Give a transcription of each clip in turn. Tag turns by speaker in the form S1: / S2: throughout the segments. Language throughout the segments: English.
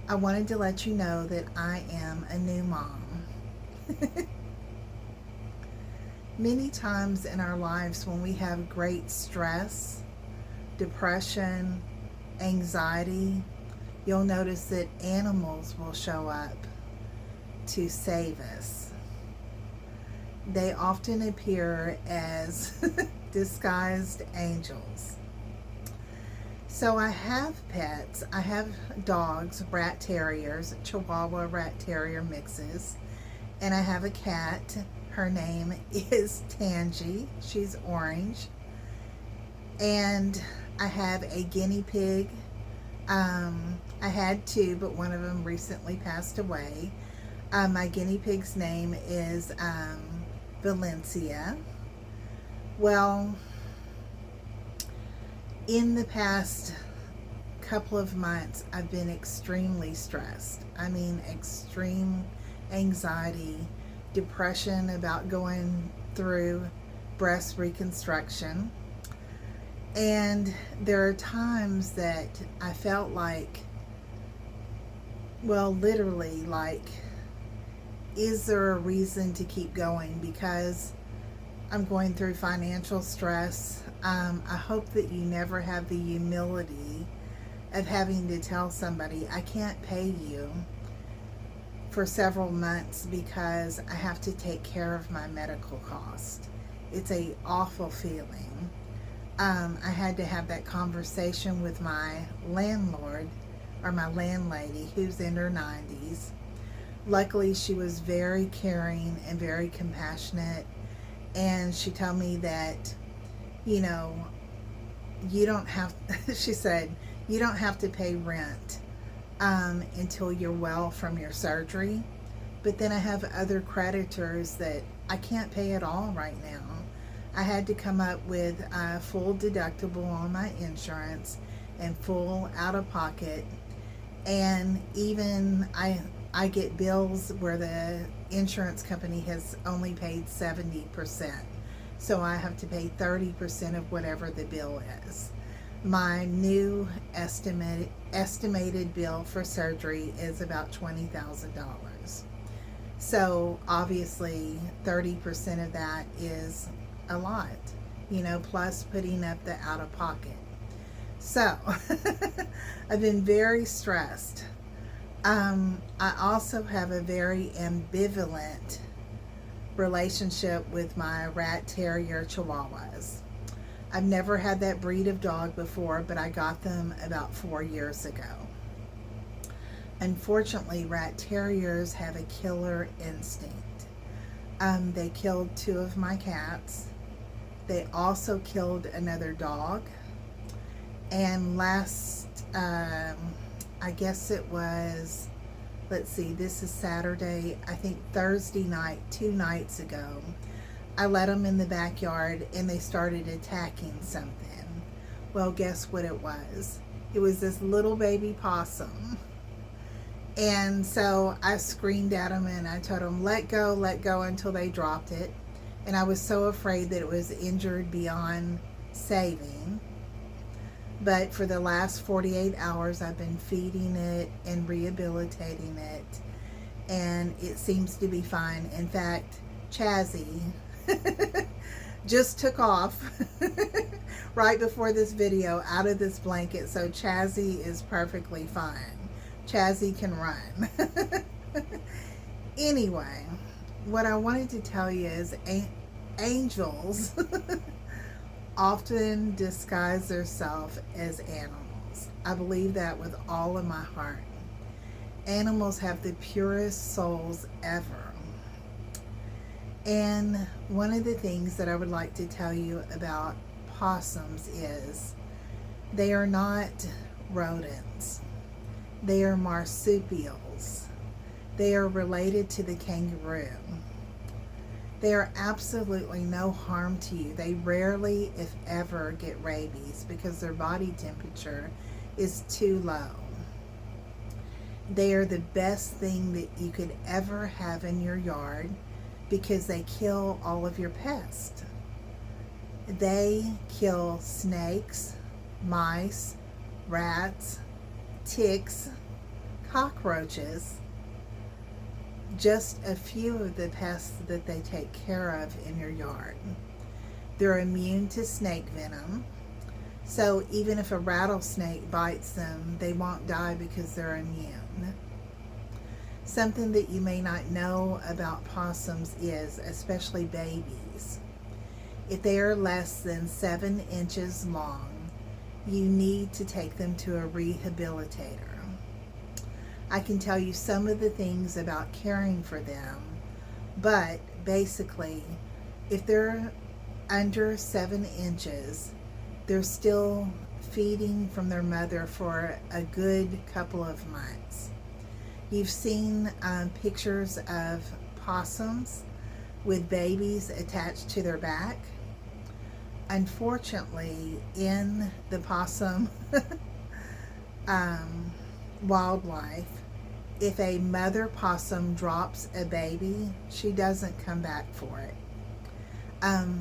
S1: I wanted to let you know that I am a new mom. Many times in our lives, when we have great stress, depression, anxiety, you'll notice that animals will show up to save us. They often appear as disguised angels. So I have pets. I have dogs, rat terriers, Chihuahua rat terrier mixes, and I have a cat. Her name is Tangy. She's orange. And I have a guinea pig. I had two, but one of them recently passed away. My guinea pig's name is Valencia. Well, in the past couple of months, I've been extremely stressed. I mean, extreme anxiety, depression about going through breast reconstruction. And there are times that I felt like, well, literally, like, is there a reason to keep going? Because I'm going through financial stress. I hope that you never have the humility of having to tell somebody, I can't pay you for several months because I have to take care of my medical cost. It's a awful feeling. I had to have that conversation with my landlord or my landlady who's in her 90s. Luckily, she was very caring and very compassionate, and she told me that, you know, you don't have, she said, you don't have to pay rent until you're well from your surgery. But then I have other creditors that I can't pay at all right now. I had to come up with a full deductible on my insurance and full out of pocket. And even I get bills where the insurance company has only paid 70%. So I have to pay 30% of whatever the bill is. My new estimated bill for surgery is about $20,000. So obviously 30% of that is a lot, you know, plus putting up the out of pocket. So I've been very stressed. I also have a very ambivalent relationship with my rat terrier chihuahuas. I've never had that breed of dog before, but I got them about 4 years ago. Unfortunately, rat terriers have a killer instinct. They killed two of my cats. They also killed another dog. And last, I guess it was, let's see, this is Saturday, I think Thursday night, 2 nights ago, I let them in the backyard and they started attacking something. Well, guess what it was? It was this little baby possum. And so I screamed at them and I told them, let go until they dropped it. And I was so afraid that it was injured beyond saving. But for the last 48 hours, I've been feeding it and rehabilitating it. And it seems to be fine. In fact, Chazzy just took off right before this video out of this blanket. So Chazzy is perfectly fine. Chazzy can run. Anyway, what I wanted to tell you is angels often disguise themselves as animals. I believe that with all of my heart. Animals have the purest souls ever. And one of the things that I would like to tell you about possums is they are not rodents. They are marsupials. They are related to the kangaroo. They are absolutely no harm to you. They rarely, if ever, get rabies because their body temperature is too low. They are the best thing that you could ever have in your yard because they kill all of your pests. They kill snakes, mice, rats, ticks, cockroaches, just a few of the pests that they take care of in your yard. They're immune to snake venom. So even if a rattlesnake bites them, they won't die because they're immune. Something that you may not know about possums is, especially babies, if they are less than 7 inches long, you need to take them to a rehabilitator. I can tell you some of the things about caring for them, but basically, if they're under 7 inches, they're still feeding from their mother for a good couple of months. You've seen pictures of possums with babies attached to their back. Unfortunately, in the possum wildlife, if a mother possum drops a baby, she doesn't come back for it.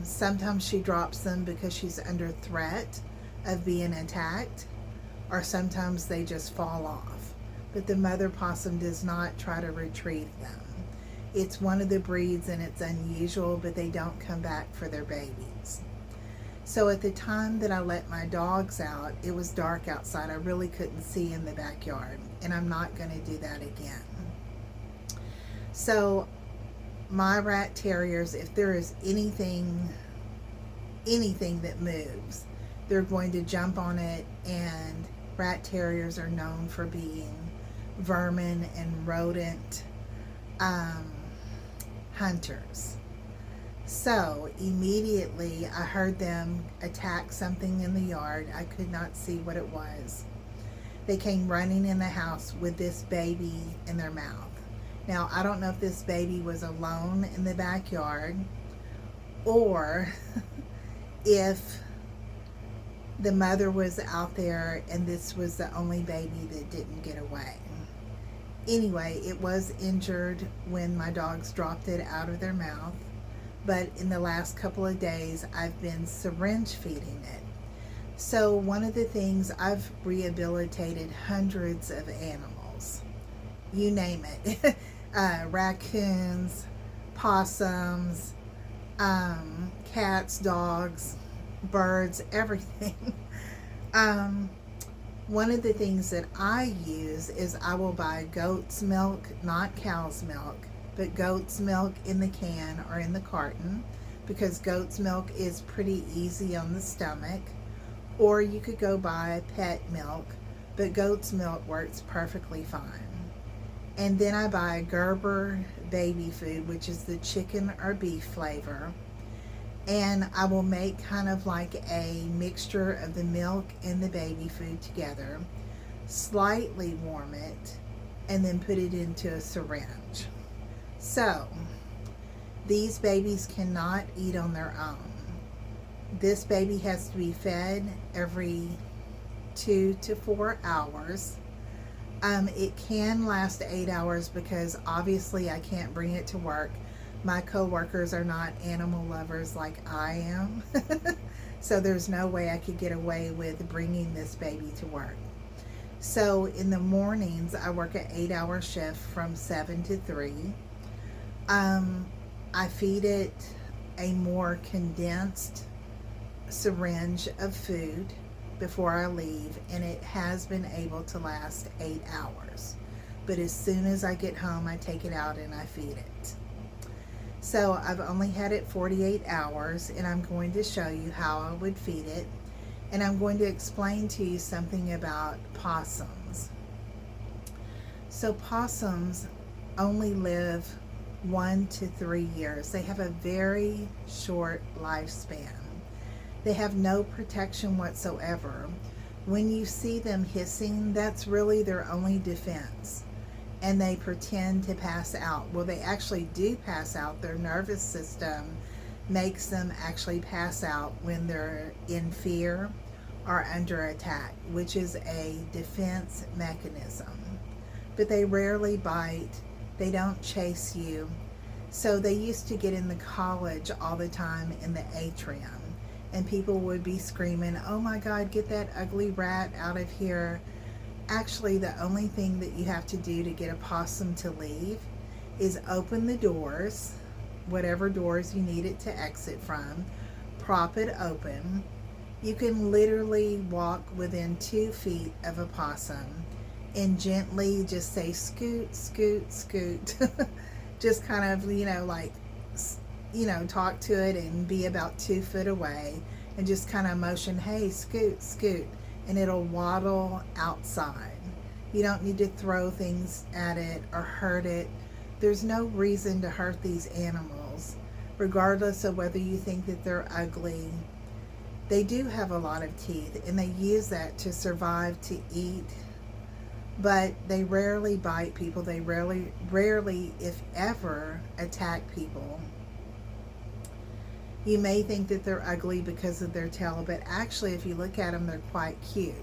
S1: Sometimes she drops them because she's under threat of being attacked, or sometimes they just fall off. But the mother possum does not try to retrieve them. It's one of the breeds and it's unusual, but they don't come back for their babies. So at the time that I let my dogs out, it was dark outside. I really couldn't see in the backyard, and I'm not going to do that again. So my rat terriers, if there is anything that moves, they're going to jump on it, and rat terriers are known for being vermin and rodent hunters. So immediately I heard them attack something in the yard. I could not see what it was. They came running in the house with this baby in their mouth. Now, I don't know if this baby was alone in the backyard or if the mother was out there and this was the only baby that didn't get away. Anyway, it was injured when my dogs dropped it out of their mouth, but in the last couple of days, I've been syringe feeding it. So one of the things, I've rehabilitated hundreds of animals. You name it. Raccoons, possums, cats, dogs, birds, everything. One of the things that I use is I will buy goat's milk, not cow's milk, but goat's milk in the can or in the carton, because goat's milk is pretty easy on the stomach. Or you could go buy pet milk, but goat's milk works perfectly fine. And then I buy Gerber baby food, which is the chicken or beef flavor. And I will make kind of like a mixture of the milk and the baby food together, slightly warm it, and then put it into a syringe. So, these babies cannot eat on their own. This baby has to be fed every 2 to 4 hours. It can last 8 hours because obviously I can't bring it to work. My co-workers are not animal lovers like I am. So there's no way I could get away with bringing this baby to work. So in the mornings, I work an 8-hour shift from 7 to 3. I feed it a more condensed syringe of food before I leave, and it has been able to last 8 hours. But as soon as I get home, I take it out and I feed it. So I've only had it 48 hours, and I'm going to show you how I would feed it, and I'm going to explain to you something about possums. So possums only live 1 to 3 years. They have a very short lifespan. They have no protection whatsoever. When you see them hissing, that's really their only defense. And they pretend to pass out. Well, they actually do pass out. Their nervous system makes them actually pass out when they're in fear or under attack, which is a defense mechanism. But they rarely bite. They don't chase you. So they used to get in the college all the time in the atrium. And people would be screaming, "Oh my God, get that ugly rat out of here." Actually, the only thing that you have to do to get a possum to leave is open the doors, whatever doors you need it to exit from, prop it open. You can literally walk within 2 feet of a possum and gently just say scoot, scoot, scoot. Just kind of, like, talk to it and be about 2 foot away and just kind of motion, hey, scoot, scoot, and it'll waddle outside. You don't need to throw things at it or hurt it. There's no reason to hurt these animals, regardless of whether you think that they're ugly. They do have a lot of teeth, and they use that to survive, to eat, but they rarely bite people. They rarely, if ever, attack people. You may think that they're ugly because of their tail, but actually, if you look at them, they're quite cute.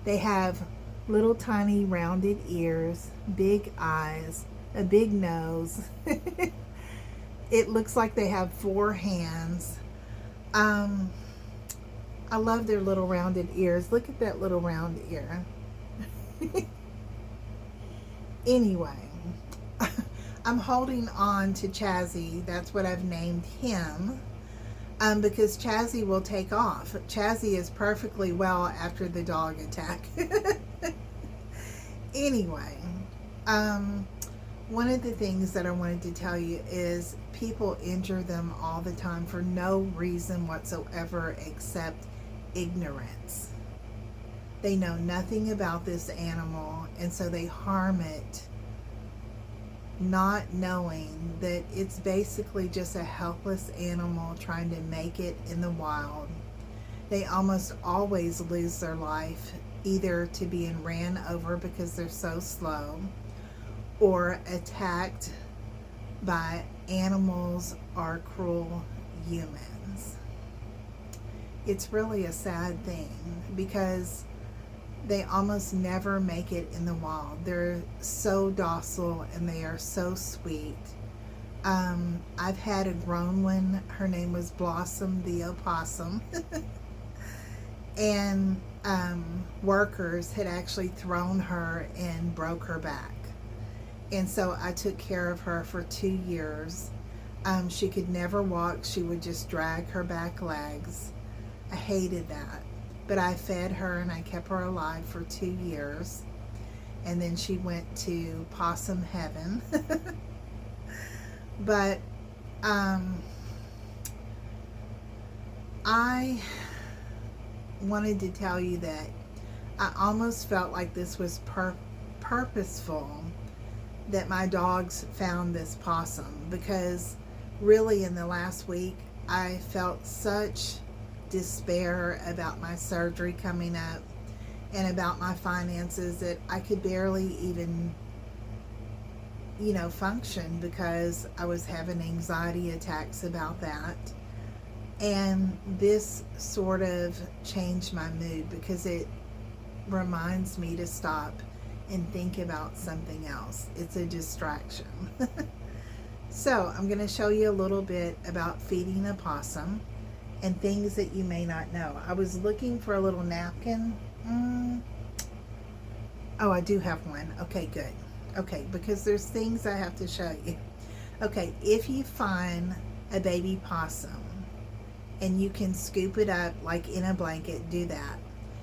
S1: They have little tiny rounded ears, big eyes, a big nose. It looks like they have 4 hands. I love their little rounded ears. Look at that little round ear. Anyway, I'm holding on to Chazzy. That's what I've named him. Because Chazzy will take off. Chazzy is perfectly well after the dog attack. Anyway, one of the things that I wanted to tell you is people injure them all the time for no reason whatsoever except ignorance. They know nothing about this animal, and so they harm it, not knowing that it's basically just a helpless animal trying to make it in the wild. They almost always lose their life, either to being ran over because they're so slow, or attacked by animals or cruel humans. It's really a sad thing because they almost never make it in the wild. They're so docile and they are so sweet. I've had a grown one. Her name was Blossom the opossum. And workers had actually thrown her and broke her back. And so I took care of her for 2 years. She could never walk. She would just drag her back legs. I hated that. But I fed her and I kept her alive for 2 years. And then she went to possum heaven. But I wanted to tell you that I almost felt like this was purposeful, that my dogs found this possum, because really in the last week I felt such despair about my surgery coming up and about my finances that I could barely even function, because I was having anxiety attacks about that. And this sort of changed my mood because it reminds me to stop and think about something else. It's a distraction. So I'm going to show you a little bit about feeding a possum and things that you may not know. I was looking for a little napkin. Oh, I do have one. Okay, good. Okay, because there's things I have to show you. Okay, if you find a baby possum and you can scoop it up like in a blanket, do that.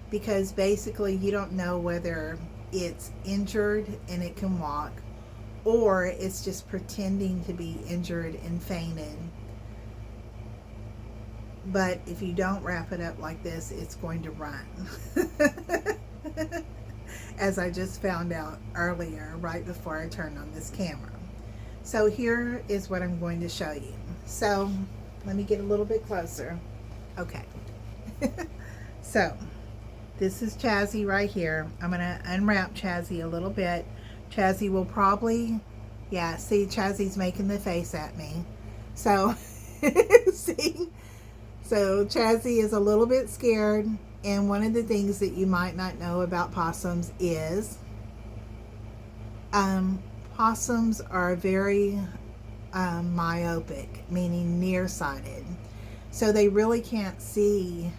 S1: Because basically you don't know whether it's injured and it can walk, or it's just pretending to be injured and fainted. But if you don't wrap it up like this, it's going to run. As I just found out earlier, right before I turned on this camera. So here is what I'm going to show you. So let me get a little bit closer. Okay. So this is Chazzy right here. I'm going to unwrap Chazzy a little bit. Chazzy will probably, yeah, see, Chazzy's making the face at me. So, see? So Chazzy is a little bit scared. And one of the things that you might not know about possums is possums are very myopic, meaning nearsighted. So they really can't see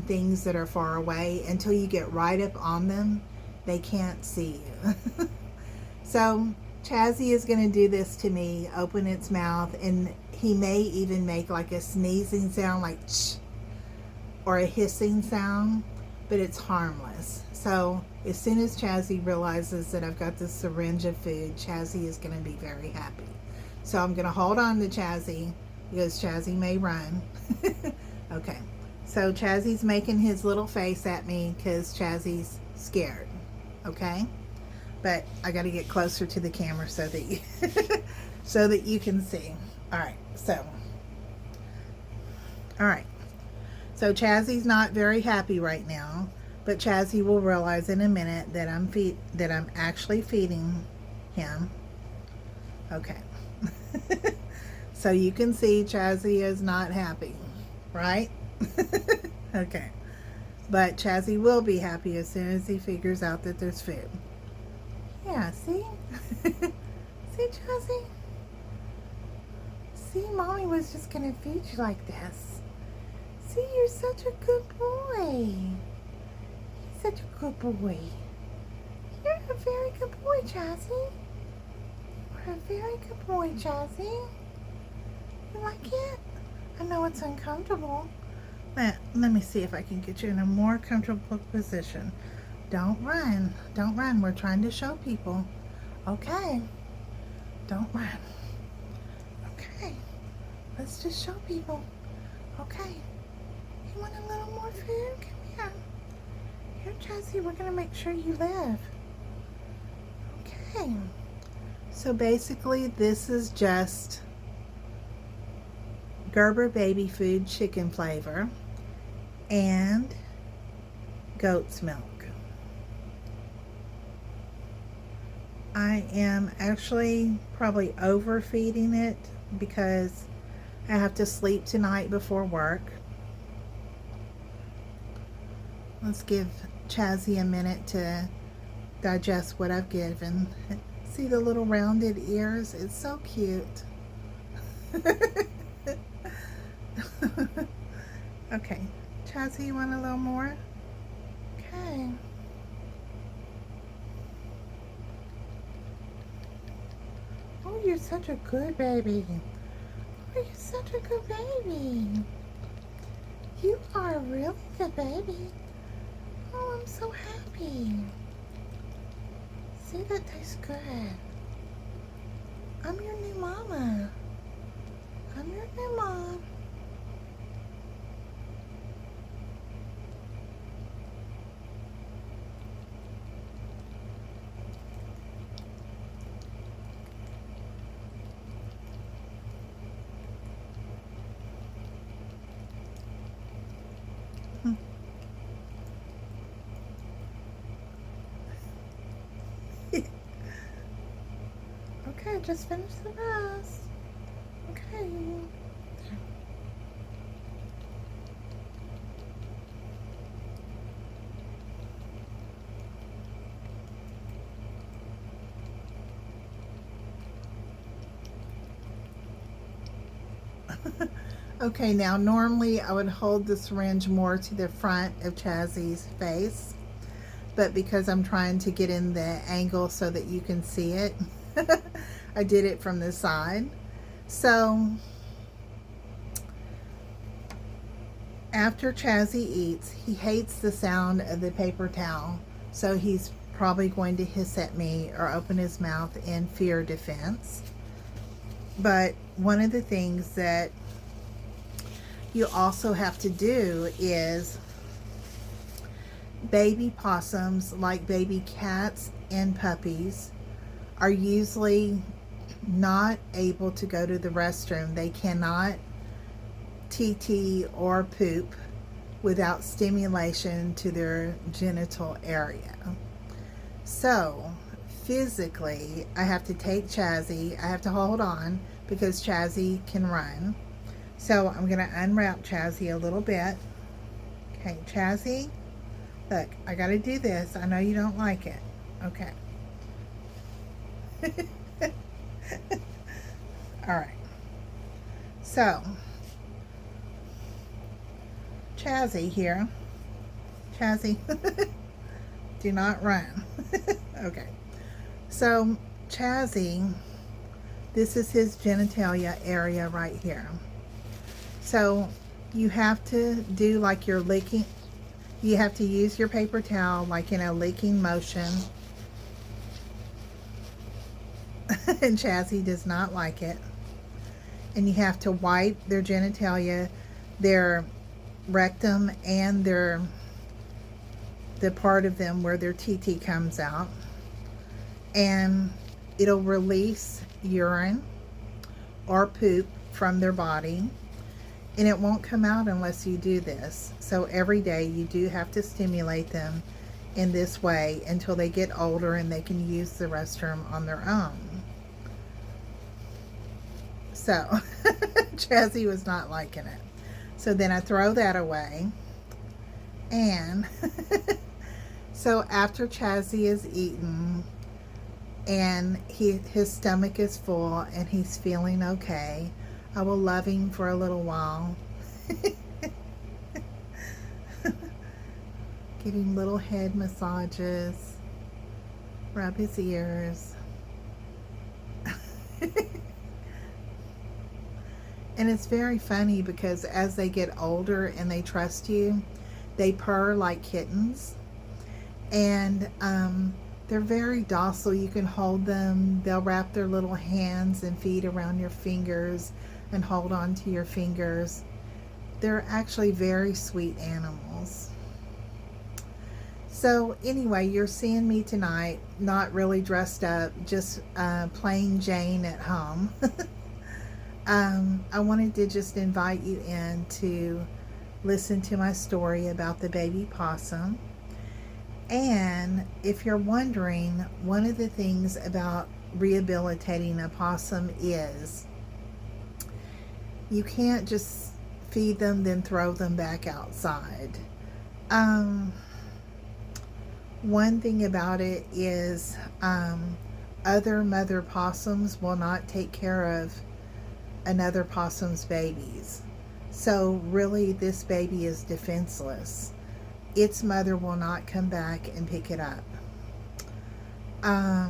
S1: things that are far away until you get right up on them. they can't see you. So Chazzy is going to do this to me, open its mouth, and he may even make like a sneezing sound, like ch, or a hissing sound, but it's harmless. So as soon as Chazzy realizes that I've got this syringe of food, Chazzy is going to be very happy. So I'm going to hold on to Chazzy because Chazzy may run. Okay, so Chazzy's making his little face at me because Chazzy's scared. Okay, but I got to get closer to the camera so that you so that you can see. All right, so Chazzy's not very happy right now, but Chazzy will realize in a minute that I'm actually feeding him. Okay. So you can see Chazzy is not happy, right? Okay. But Chazzy will be happy as soon as he figures out that there's food. Yeah, see? See, Chazzy? See, Mommy was just going to feed you like this. See, you're such a good boy. You're such a good boy. You're a very good boy, Chazzy. You're a very good boy, Chazzy. You like it? I know it's uncomfortable. Let me see if I can get you in a more comfortable position. Don't run. Don't run. We're trying to show people. Okay. Don't run. Okay. Let's just show people. Okay. You want a little more food? Come here. Here, Chazzy, we're going to make sure you live. Okay. So basically, this is just Gerber baby food chicken flavor and goat's milk. I am actually probably overfeeding it because I have to sleep tonight before work. Let's give Chazzy a minute to digest what I've given. See the little rounded ears? It's so cute. Okay, Chazzy, you want a little more? Okay. Oh, you're such a good baby. Oh, you're such a good baby. You are a really good baby. Oh, I'm so happy. See, that tastes good. I'm your new mama. I'm your new mom. Okay, just finish the rest. Okay. Okay, now normally I would hold the syringe more to the front of Chazzy's face, but because I'm trying to get in the angle so that you can see it, I did it from the side. So after Chazzy eats, he hates the sound of the paper towel, so he's probably going to hiss at me or open his mouth in fear defense. But one of the things that you also have to do is baby possums, like baby cats and puppies, are usually not able to go to the restroom. They cannot TT or poop without stimulation to their genital area. So physically, I have to take Chazzy. I have to hold on because Chazzy can run. So I'm going to unwrap Chazzy a little bit. Okay, Chazzy, look, I got to do this. I know you don't like it. Okay. All right. So, Chazzy here. Chazzy. Do not run. Okay. So, Chazzy, this is his genitalia area right here. So, you have to do like you're licking. You have to use your paper towel like in a licking motion. And Chazzy does not like it. And you have to wipe their genitalia, their rectum, and the part of them where their TT comes out. And it'll release urine or poop from their body. And it won't come out unless you do this. So every day you do have to stimulate them in this way until they get older and they can use the restroom on their own. So Chazzy was not liking it. So then I throw that away. And so after Chazzy is eaten and his stomach is full and he's feeling okay, I will love him for a little while. Give him little head massages, rub his ears. And it's very funny because as they get older and they trust you, they purr like kittens. And they're very docile. You can hold them. They'll wrap their little hands and feet around your fingers and hold on to your fingers. They're actually very sweet animals. So anyway, you're seeing me tonight, not really dressed up, just plain Jane at home. I wanted to just invite you in to listen to my story about the baby possum. And if you're wondering, one of the things about rehabilitating a possum is you can't just feed them then throw them back outside. One thing about it is other mother possums will not take care of another possum's babies. So really this baby is defenseless. Its mother will not come back and pick it up. I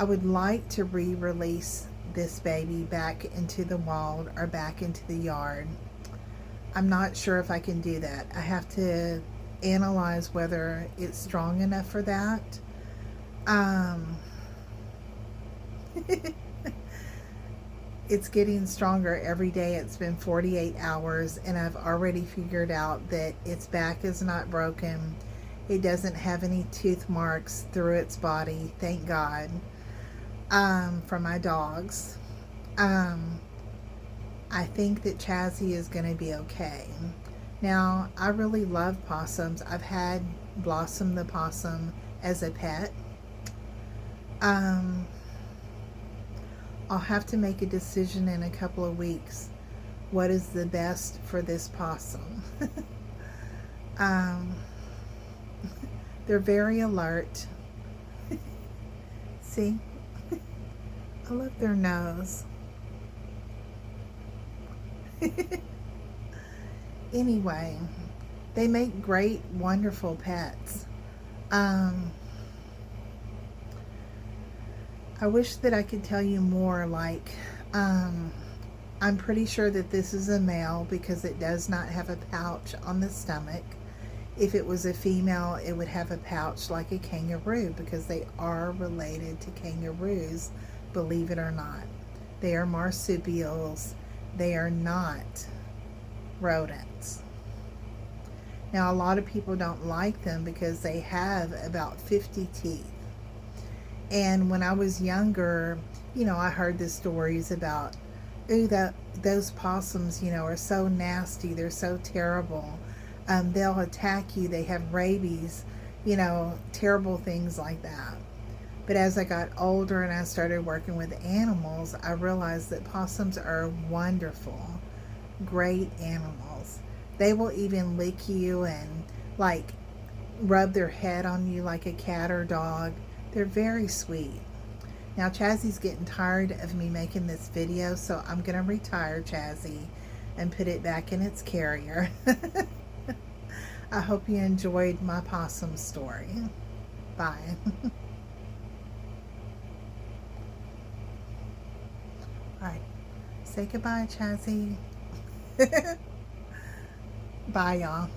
S1: would like to re-release this baby back into the wild or back into the yard. I'm not sure if I can do that. I have to analyze whether it's strong enough for that. It's getting stronger every day. It's been 48 hours and I've already figured out that its back is not broken. It doesn't have any tooth marks through its body, thank God, from my dogs. I think that Chazzy is going to be okay. Now, I really love possums. I've had Blossom the possum as a pet. I'll have to make a decision in a couple of weeks. What is the best for this possum? They're very alert. See? I love their nose. Anyway, they make great, wonderful pets. I wish that I could tell you more, like, I'm pretty sure that this is a male because it does not have a pouch on the stomach. If it was a female, it would have a pouch like a kangaroo because they are related to kangaroos, believe it or not. They are marsupials. They are not rodents. Now, a lot of people don't like them because they have about 50 teeth. And when I was younger, you know, I heard the stories about, ooh, those possums, you know, are so nasty. They're so terrible. They'll attack you. They have rabies, you know, terrible things like that. But as I got older and I started working with animals, I realized that possums are wonderful, great animals. They will even lick you and like rub their head on you like a cat or dog. They're very sweet. Now Chazzy's getting tired of me making this video, so I'm going to retire Chazzy and put it back in its carrier. I hope you enjoyed my possum story. Bye. All right. Say goodbye, Chazzy. Bye, y'all.